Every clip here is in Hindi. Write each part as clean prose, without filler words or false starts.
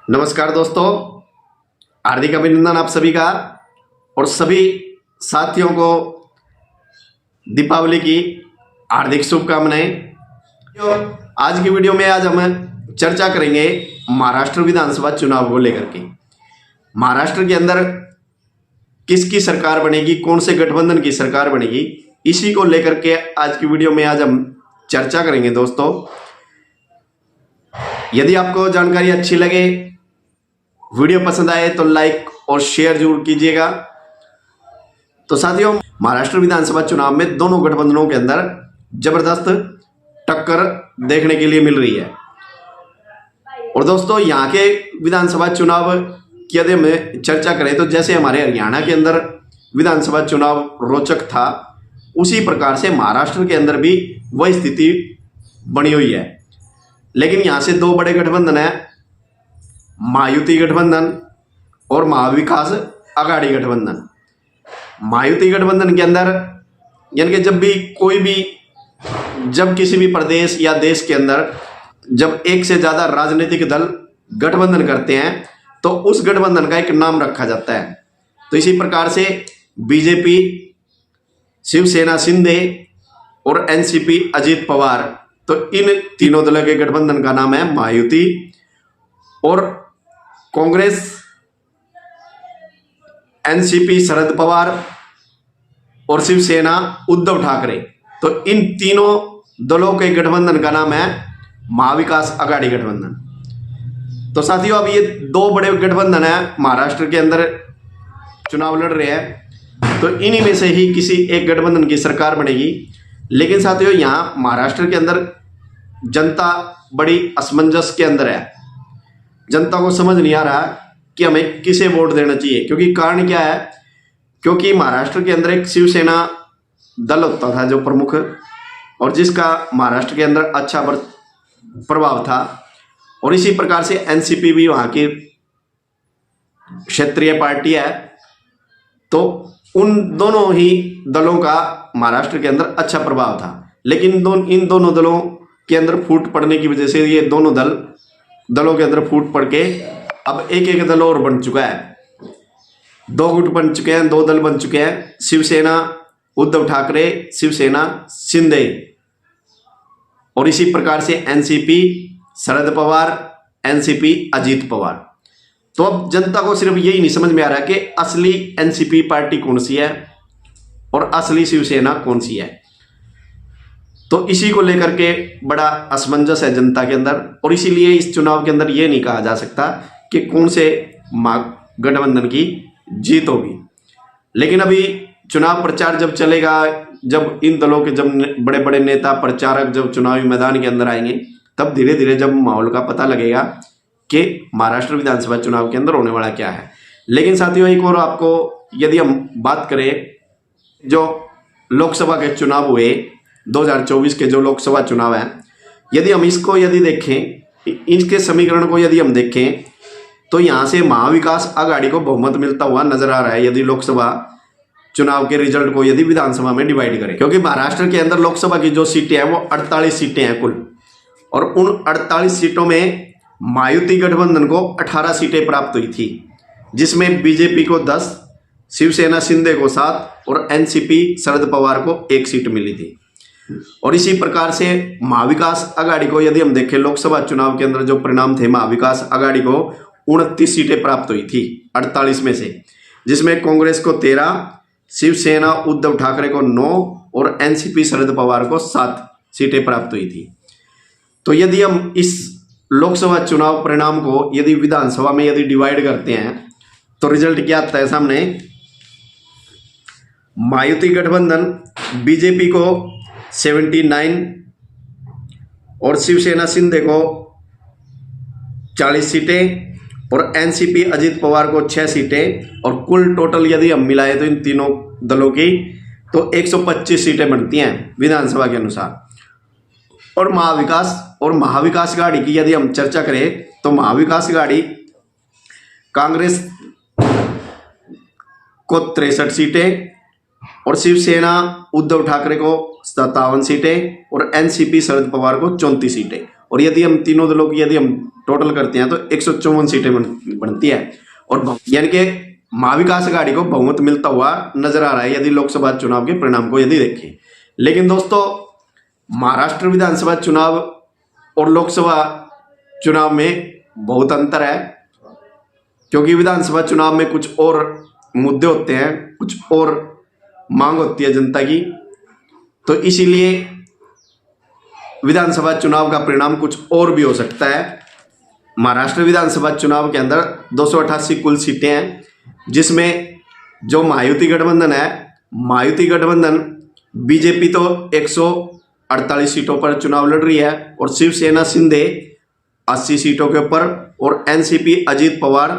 नमस्कार दोस्तों, हार्दिक अभिनंदन आप सभी का और सभी साथियों को दीपावली की हार्दिक शुभकामनाएं। आज की वीडियो में आज हम चर्चा करेंगे महाराष्ट्र विधानसभा चुनाव को लेकर के। महाराष्ट्र के अंदर किसकी सरकार बनेगी, कौन से गठबंधन की सरकार बनेगी, इसी को लेकर के आज की वीडियो में आज हम चर्चा करेंगे। दोस्तों, यदि आपको जानकारी अच्छी लगे, वीडियो पसंद आए तो लाइक और शेयर जरूर कीजिएगा। तो साथियों, महाराष्ट्र विधानसभा चुनाव में दोनों गठबंधनों के अंदर जबरदस्त टक्कर देखने के लिए मिल रही है। और दोस्तों, यहाँ के विधानसभा चुनाव की यदि हम चर्चा करें तो जैसे हमारे हरियाणा के अंदर विधानसभा चुनाव रोचक था, उसी प्रकार से महाराष्ट्र के अंदर भी वही स्थिति बनी हुई है। लेकिन यहाँ से दो बड़े गठबंधन है, महायुति गठबंधन और महाविकास आघाड़ी गठबंधन। महायुति गठबंधन के अंदर यानी कि जब किसी भी प्रदेश या देश के अंदर जब एक से ज़्यादा राजनीतिक दल गठबंधन करते हैं तो उस गठबंधन का एक नाम रखा जाता है। तो इसी प्रकार से बीजेपी, शिवसेना शिंदे और एनसीपी अजित पवार, तो इन तीनों दलों के गठबंधन का नाम है महायुति। और कांग्रेस, एनसीपी शरद पवार और शिवसेना उद्धव ठाकरे, तो इन तीनों दलों के गठबंधन का नाम है महाविकास आघाड़ी गठबंधन। तो साथियों, अब ये दो बड़े गठबंधन है महाराष्ट्र के अंदर चुनाव लड़ रहे हैं, तो इन्हीं में से ही किसी एक गठबंधन की सरकार बनेगी। लेकिन साथियों, यहाँ महाराष्ट्र के अंदर जनता बड़ी असमंजस के अंदर है। जनता को समझ नहीं आ रहा कि हमें किसे वोट देना चाहिए, क्योंकि कारण क्या है, क्योंकि महाराष्ट्र के अंदर एक शिवसेना दल होता था जो प्रमुख, और जिसका महाराष्ट्र के अंदर अच्छा प्रभाव था। और इसी प्रकार से एनसीपी भी वहाँ की क्षेत्रीय पार्टी है। तो उन दोनों ही दलों का महाराष्ट्र के अंदर अच्छा प्रभाव था। लेकिन इन दोनों दलों के अंदर फूट पड़ने की वजह से ये दोनों दलों के अंदर फूट पड़ के अब एक दल और बन चुका है। दो गुट बन चुके हैं, दो दल बन चुके हैं, शिवसेना उद्धव ठाकरे, शिवसेना शिंदे, और इसी प्रकार से एनसीपी शरद पवार, एनसीपी अजित पवार। तो अब जनता को सिर्फ यही नहीं समझ में आ रहा कि असली एनसीपी पार्टी कौन सी है और असली शिवसेना कौन सी है। तो इसी को लेकर के बड़ा असमंजस है जनता के अंदर, और इसीलिए इस चुनाव के अंदर ये नहीं कहा जा सकता कि कौन से गठबंधन की जीत होगी। लेकिन अभी चुनाव प्रचार जब चलेगा, जब इन दलों के जब बड़े बड़े नेता प्रचारक जब चुनावी मैदान के अंदर आएंगे, तब धीरे धीरे जब माहौल का पता लगेगा कि महाराष्ट्र विधानसभा चुनाव के अंदर होने वाला क्या है। लेकिन साथियों, एक और आपको यदि हम बात करें, जो लोकसभा के चुनाव हुए 2024 के जो लोकसभा चुनाव हैं, यदि हम इसको देखें, इसके समीकरण को यदि हम देखें, तो यहाँ से महाविकास आघाड़ी को बहुमत मिलता हुआ नजर आ रहा है। यदि लोकसभा चुनाव के रिजल्ट को यदि विधानसभा में डिवाइड करें, क्योंकि महाराष्ट्र के अंदर लोकसभा की जो सीटें हैं वो 48 सीटें हैं कुल, और उन 48 सीटों में महायुति गठबंधन को 18 सीटें प्राप्त हुई थी, जिसमें बीजेपी को 10, शिवसेना शिंदे को 7 और एनसीपी शरद पवार को 1 सीट मिली थी। और इसी प्रकार से महाविकास आघाड़ी को यदि हम देखें, लोकसभा चुनाव के अंदर जो परिणाम थे, महाविकास आघाड़ी को 29 सीटें प्राप्त हुई थी 48 में से, जिसमें कांग्रेस को 13, शिवसेना उद्धव ठाकरे को 9 और एनसीपी शरद पवार को 7 सीटें प्राप्त हुई थी। तो यदि हम इस लोकसभा चुनाव परिणाम को यदि विधानसभा में यदि डिवाइड करते हैं, तो रिजल्ट क्या आता है सामने। महायुति गठबंधन बीजेपी को 79 और शिवसेना शिंदे को 40 सीटें और एनसीपी अजित पवार को 6 सीटें, और कुल टोटल यदि हम मिलाएं तो इन तीनों दलों की तो 125 सीटें बनती हैं विधानसभा के अनुसार। और महाविकास आघाड़ी की यदि हम चर्चा करें, तो महाविकास आघाड़ी कांग्रेस को 63 सीटें और शिवसेना उद्धव ठाकरे को 57 सीटें और एनसीपी शरद पवार को 34 सीटें। और यदि हम तीनों दलों की यदि हम टोटल करते हैं तो 154 सीटें बनती है। और यानी कि महाविकास अघाड़ी को बहुमत मिलता हुआ नजर आ रहा है यदि लोकसभा चुनाव के परिणाम को यदि देखें। लेकिन दोस्तों, महाराष्ट्र विधानसभा चुनाव और लोकसभा चुनाव में बहुत अंतर है, क्योंकि विधानसभा चुनाव में कुछ और मुद्दे होते हैं, कुछ और मांग होती है जनता की, तो इसीलिए विधानसभा चुनाव का परिणाम कुछ और भी हो सकता है। महाराष्ट्र विधानसभा चुनाव के अंदर 288 कुल सीटें हैं, जिसमें जो महायुति गठबंधन है, महायुति गठबंधन बीजेपी तो 148 सीटों पर चुनाव लड़ रही है और शिवसेना शिंदे 80 सीटों के ऊपर और एनसीपी अजीत पवार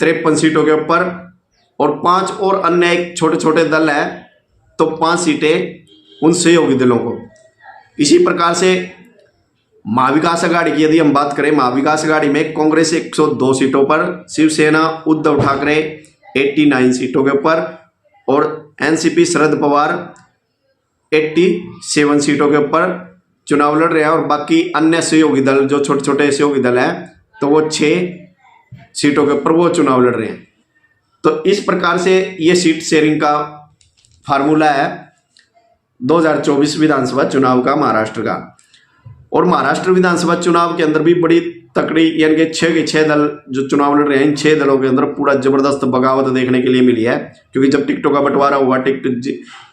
53 सीटों के ऊपर और 5 और अन्य एक छोटे छोटे दल हैं तो 5 सीटें उन सहयोगी दलों को। इसी प्रकार से महाविकास अघाड़ी की यदि हम बात करें, महाविकास अघाड़ी में कांग्रेस 102 सीटों पर, शिवसेना उद्धव ठाकरे 89 सीटों के ऊपर और एनसीपी शरद पवार 87 सीटों के ऊपर चुनाव लड़ रहे हैं। और बाकी अन्य सहयोगी दल जो छोटे छोटे सहयोगी दल हैं तो वो 6 सीटों के ऊपर वो चुनाव लड़ रहे हैं। तो इस प्रकार से ये सीट शेयरिंग का फार्मूला है 2024 विधानसभा चुनाव का महाराष्ट्र का। और महाराष्ट्र विधानसभा चुनाव के अंदर भी बड़ी तकड़ी, यानी कि 6 के 6 दल जो चुनाव लड़ रहे हैं, इन 6 दलों के अंदर पूरा जबरदस्त बगावत देखने के लिए मिली है। क्योंकि जब टिकटों का बंटवारा हुआ, टिकट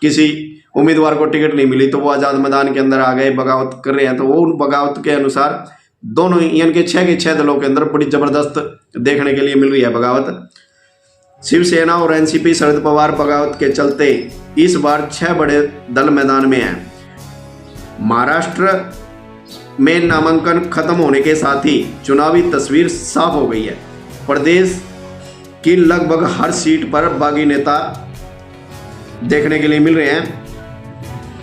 किसी उम्मीदवार को टिकट नहीं मिली तो वो आज़ाद मैदान के अंदर आ गए, बगावत कर रहे हैं। तो वो उन बगावत के अनुसार दोनों यानी कि 6 के 6 दलों के अंदर बड़ी जबरदस्त देखने के लिए मिल रही है बगावत। शिवसेना और एनसीपी शरद पवार बगावत के चलते इस बार 6 बड़े दल मैदान में हैं। महाराष्ट्र में नामांकन खत्म होने के साथ ही चुनावी तस्वीर साफ हो गई है। प्रदेश की लगभग हर सीट पर बागी नेता देखने के लिए मिल रहे हैं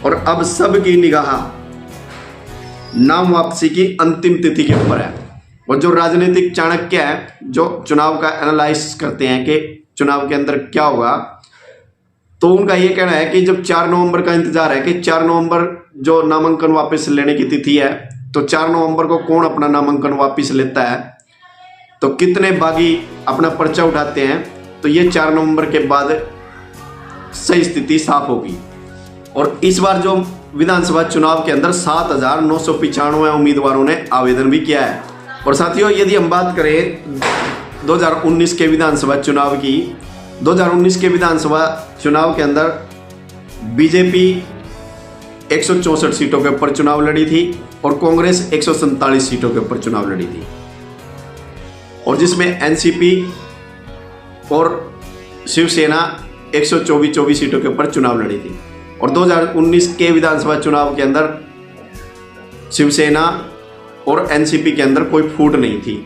और अब सबकी निगाह नाम वापसी की अंतिम तिथि के ऊपर है। और जो राजनीतिक चाणक्य है, जो चुनाव का एनालाइज करते हैं कि चुनाव के अंदर क्या होगा, तो उनका ये कहना है कि जब 4 नवंबर का इंतजार है कि 4 नवंबर जो नामांकन वापस लेने की तिथि है, तो 4 नवंबर को कौन अपना नामांकन वापस लेता है, तो कितने बागी अपना पर्चा उठाते हैं, तो ये 4 नवंबर के बाद सही स्थिति साफ होगी। और इस बार जो विधानसभा चुनाव के अंदर 7,995 उम्मीदवारों ने आवेदन भी किया है। और साथियों, यदि हम बात करें 2019 के विधानसभा चुनाव की, 2019 के विधानसभा चुनाव के अंदर बीजेपी 164 सीटों के ऊपर चुनाव लड़ी थी और कांग्रेस 147 सीटों के ऊपर चुनाव लड़ी थी, और जिसमें एनसीपी और शिवसेना 124 सीटों के ऊपर चुनाव लड़ी थी। और 2019 के विधानसभा चुनाव के अंदर शिवसेना और एनसीपी के अंदर कोई फूट नहीं थी।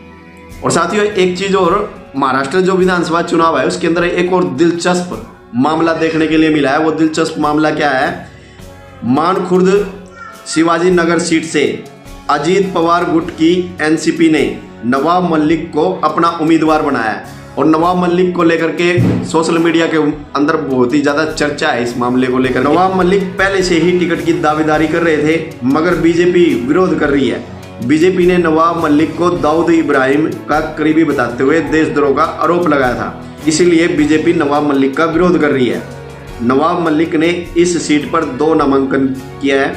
और साथियों, एक चीज और, महाराष्ट्र जो विधानसभा चुनाव है उसके अंदर एक और दिलचस्प मामला देखने के लिए मिला है। वो दिलचस्प मामला क्या है? मानखुर्द शिवाजी नगर सीट से अजीत पवार गुट की एनसीपी ने नवाब मलिक को अपना उम्मीदवार बनाया है। और नवाब मलिक को लेकर के सोशल मीडिया के अंदर बहुत ही ज़्यादा चर्चा है इस मामले को लेकर। नवाब मलिक पहले से ही टिकट की दावेदारी कर रहे थे, मगर बीजेपी विरोध कर रही है। बीजेपी ने नवाब मलिक को दाऊद इब्राहिम का करीबी बताते हुए देशद्रोह का आरोप लगाया था, इसीलिए बीजेपी नवाब मलिक का विरोध कर रही है। नवाब मलिक ने इस सीट पर 2 नामांकन किया है,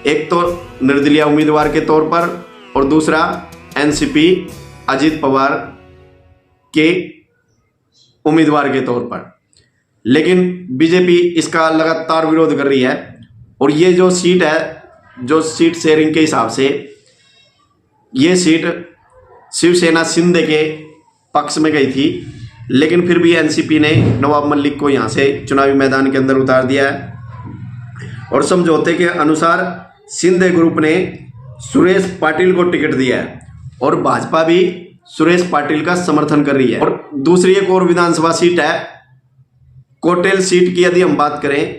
एक तो निर्दलीय उम्मीदवार के तौर पर और दूसरा एनसीपी अजीत पवार के उम्मीदवार के तौर पर। लेकिन बीजेपी इसका लगातार विरोध कर रही है। और ये जो सीट है, जो सीट शेयरिंग के हिसाब से ये सीट शिवसेना शिंदे के पक्ष में गई थी, लेकिन फिर भी एनसीपी ने नवाब मलिक को यहाँ से चुनावी मैदान के अंदर उतार दिया है। और समझौते के अनुसार शिंदे ग्रुप ने सुरेश पाटिल को टिकट दिया है और भाजपा भी सुरेश पाटिल का समर्थन कर रही है। और दूसरी एक और विधानसभा सीट है कोटेल सीट की। यदि हम बात करें,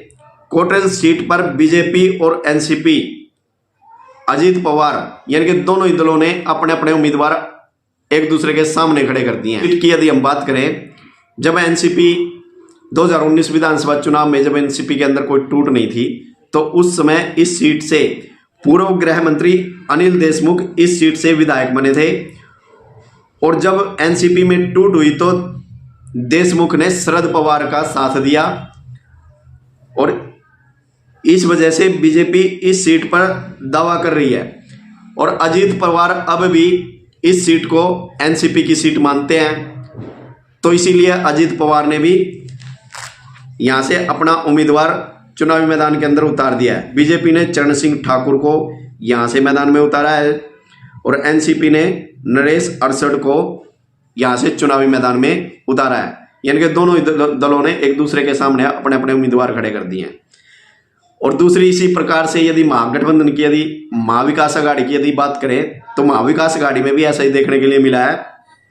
कोटेल सीट पर बीजेपी और एनसीपी अजीत पवार यानी कि दोनों ही दलों ने अपने अपने उम्मीदवार एक दूसरे के सामने खड़े कर दिए हैं। सीट की यदि हम बात करें, जब एनसीपी 2019 विधानसभा चुनाव में जब एनसीपी के अंदर कोई टूट नहीं थी, तो उस समय इस सीट से पूर्व गृह मंत्री अनिल देशमुख इस सीट से विधायक बने थे। और जब एनसीपी में टूट हुई तो देशमुख ने शरद पवार का साथ दिया और इस वजह से बीजेपी इस सीट पर दावा कर रही है। और अजीत पवार अब भी इस सीट को एनसीपी की सीट मानते हैं, तो इसीलिए अजीत पवार ने भी यहां से अपना उम्मीदवार चुनावी मैदान के अंदर उतार दिया है। बीजेपी ने चरण सिंह ठाकुर को यहां से मैदान में उतारा है और एनसीपी ने नरेश अरसद को यहां से चुनावी मैदान में उतारा है। यानी कि दोनों दलों ने एक दूसरे के सामने अपने अपने उम्मीदवार खड़े कर दिए हैं। और दूसरी इसी प्रकार से यदि महागठबंधन की, यदि महाविकास आघाड़ी की यदि बात करें तो महाविकास आघाड़ी में भी ऐसा ही देखने के लिए मिला है।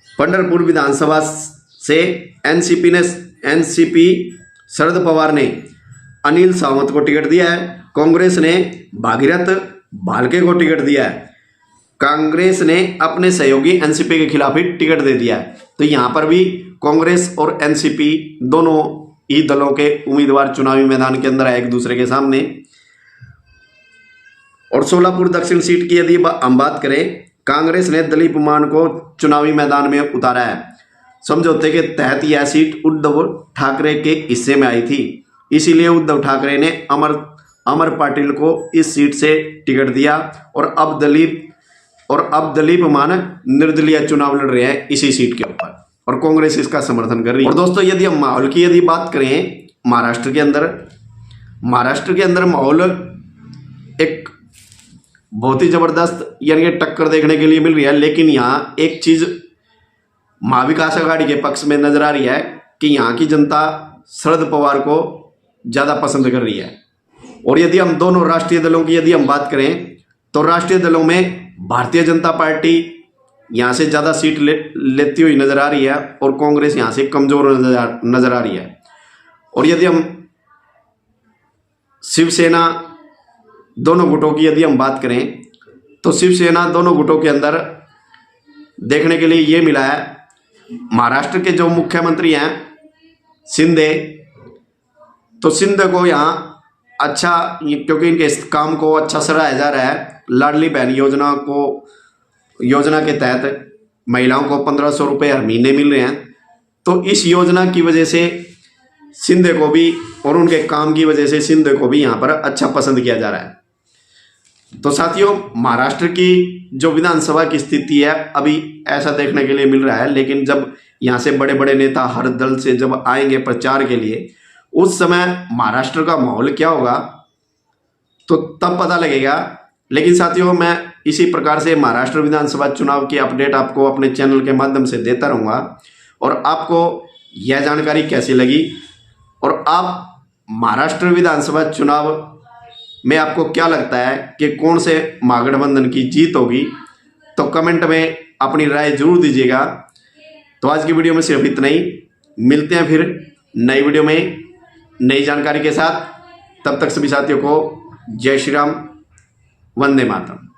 पंढरपुर विधानसभा से एनसीपी शरद पवार ने अनिल सावंत को टिकट दिया है। कांग्रेस ने भागीरथ भालके को टिकट दिया है। कांग्रेस ने अपने सहयोगी एनसीपी के खिलाफ ही टिकट दे दिया है। तो यहां पर भी कांग्रेस और एनसीपी दोनों ही दलों के उम्मीदवार चुनावी मैदान के अंदर है एक दूसरे के सामने। और सोलापुर दक्षिण सीट की यदि हम बात करें, कांग्रेस ने दलीप मान को चुनावी मैदान में उतारा है। समझौते के तहत यह सीट उद्धव ठाकरे के हिस्से में आई थी, इसीलिए उद्धव ठाकरे ने अमर पाटिल को इस सीट से टिकट दिया। और अब दलीप मान निर्दलीय चुनाव लड़ रहे हैं इसी सीट के ऊपर और कांग्रेस इसका समर्थन कर रही है। और दोस्तों यदि हम माहौल की यदि बात करें, महाराष्ट्र के अंदर माहौल एक बहुत ही जबरदस्त यानी कि टक्कर देखने के लिए मिल रही है। लेकिन यहाँ एक चीज महाविकास आघाड़ी के पक्ष में नजर आ रही है कि यहाँ की जनता शरद पवार को ज्यादा पसंद कर रही है। और यदि हम दोनों राष्ट्रीय दलों की यदि हम बात करें तो राष्ट्रीय दलों में भारतीय जनता पार्टी यहां से ज्यादा सीट लेती हुई नजर आ रही है और कांग्रेस यहां से कमजोर नजर आ रही है। और यदि हम शिवसेना दोनों गुटों की यदि हम बात करें तो शिवसेना दोनों गुटों के अंदर देखने के लिए ये मिला है, महाराष्ट्र के जो मुख्यमंत्री हैं शिंदे, तो शिंदे को यहाँ अच्छा, क्योंकि इनके इस काम को अच्छा सराहा जा रहा है। लाडली बहन योजना के तहत महिलाओं को 1500 रुपये हर महीने मिल रहे हैं। तो इस योजना की वजह से शिंदे को भी और उनके काम की वजह से शिंदे को भी यहाँ पर अच्छा पसंद किया जा रहा है। तो साथियों, महाराष्ट्र की जो विधानसभा की स्थिति है अभी ऐसा देखने के लिए मिल रहा है। लेकिन जब यहाँ से बड़े बड़े नेता हर दल से जब आएंगे प्रचार के लिए, उस समय महाराष्ट्र का माहौल क्या होगा तो तब पता लगेगा। लेकिन साथियों, मैं इसी प्रकार से महाराष्ट्र विधानसभा चुनाव की अपडेट आपको अपने चैनल के माध्यम से देता रहूँगा। और आपको यह जानकारी कैसी लगी और आप महाराष्ट्र विधानसभा चुनाव में आपको क्या लगता है कि कौन से महागठबंधन की जीत होगी, तो कमेंट में अपनी राय जरूर दीजिएगा। तो आज की वीडियो में सिर्फ इतना ही, मिलते हैं फिर नई वीडियो में नई जानकारी के साथ। तब तक सभी साथियों को जय श्री राम, वंदे मातरम।